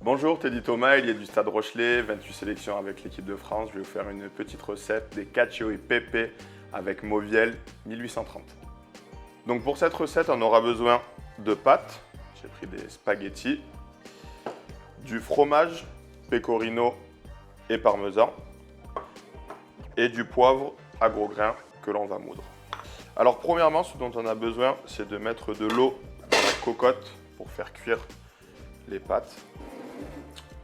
Bonjour, Teddy Thomas, il est du Stade Rochelet, 28 sélections avec l'équipe de France. Je vais vous faire une petite recette des cacio e pepe avec Mauviel 1830. Donc pour cette recette, on aura besoin de pâtes, j'ai pris des spaghettis, du fromage, pecorino et parmesan et du poivre à gros grains que l'on va moudre. Alors premièrement, ce dont on a besoin, c'est de mettre de l'eau dans la cocotte pour faire cuire les pâtes.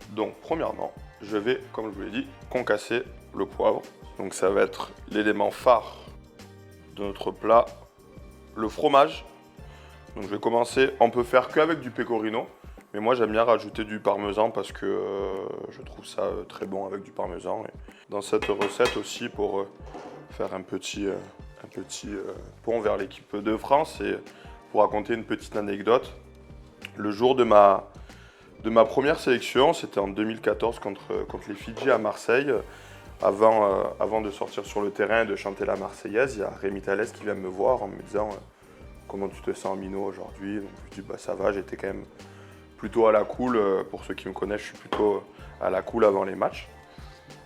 Donc premièrement, je vais, comme je vous l'ai dit, concasser le poivre. Donc ça va être l'élément phare de notre plat. Le fromage. Donc je vais commencer, on peut faire qu'avec du pecorino, mais moi j'aime bien rajouter du parmesan parce que je trouve ça très bon avec du parmesan. Et dans cette recette aussi, pour faire un petit pont vers l'équipe de France et pour raconter une petite anecdote, le jour de ma première sélection, c'était en 2014 contre les Fidji à Marseille. Avant de sortir sur le terrain et de chanter la Marseillaise, il y a Rémi Thalès qui vient me voir en me disant comment tu te sens minot aujourd'hui. Donc je lui dis bah ça va, j'étais quand même plutôt à la cool. Pour ceux qui me connaissent, je suis plutôt à la cool avant les matchs.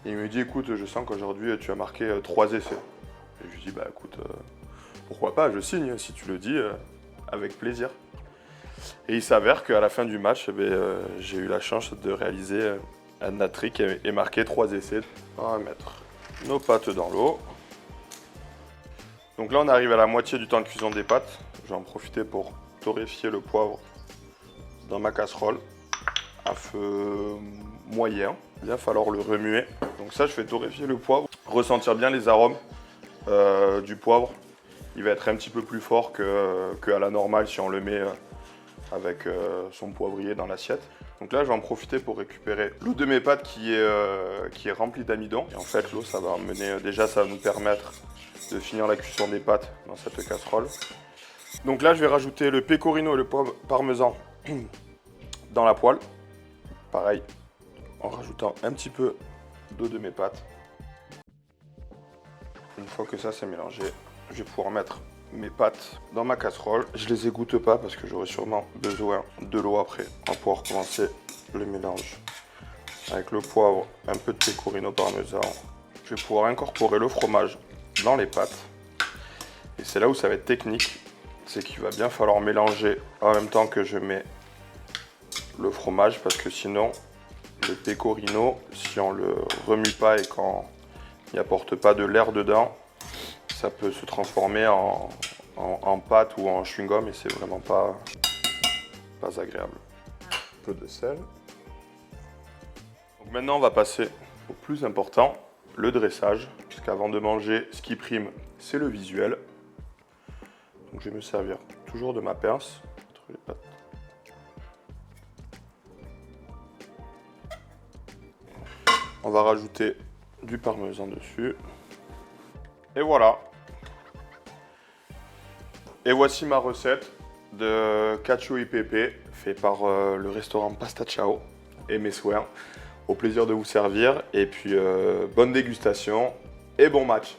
Et il me dit écoute, je sens qu'aujourd'hui tu as marqué 3 essais. Et je lui dis bah écoute, pourquoi pas, je signe si tu le dis, avec plaisir. Et il s'avère qu'à la fin du match, j'ai eu la chance de réaliser un hat-trick et marquer 3 essais. On va mettre nos pâtes dans l'eau. Donc là, on arrive à la moitié du temps de cuisson des pâtes. Je vais en profiter pour torréfier le poivre dans ma casserole à feu moyen. Il va falloir le remuer. Donc ça, je fais torréfier le poivre, ressentir bien les arômes du poivre. Il va être un petit peu plus fort qu'à la normale si on le met avec son poivrier dans l'assiette. Donc là, je vais en profiter pour récupérer l'eau de mes pâtes qui est remplie d'amidon. Et en fait, l'eau, ça va mener, déjà, ça va nous permettre de finir la cuisson des pâtes dans cette casserole. Donc là, je vais rajouter le pecorino et le parmesan dans la poêle. Pareil, en rajoutant un petit peu d'eau de mes pâtes. Une fois que ça c'est mélangé, je vais pouvoir mettre mes pâtes dans ma casserole. Je les égoutte pas parce que j'aurai sûrement besoin de l'eau après. On va pouvoir commencer le mélange avec le poivre, un peu de pecorino parmesan. Je vais pouvoir incorporer le fromage dans les pâtes. Et c'est là où ça va être technique. C'est qu'il va bien falloir mélanger en même temps que je mets le fromage parce que sinon le pecorino, si on le remue pas et qu'on n'y apporte pas de l'air dedans, ça peut se transformer en pâte ou en chewing-gum et c'est vraiment pas agréable. Un peu de sel. Donc maintenant on va passer au plus important, le dressage, puisqu'avant de manger, ce qui prime, c'est le visuel. Donc je vais me servir toujours de ma pince entre les pâtes. On va rajouter du parmesan dessus. Et voilà. Et voici ma recette de cacio e pepe fait par le restaurant Pasta Ciao et mes soins. Au plaisir de vous servir et puis bonne dégustation et bon match.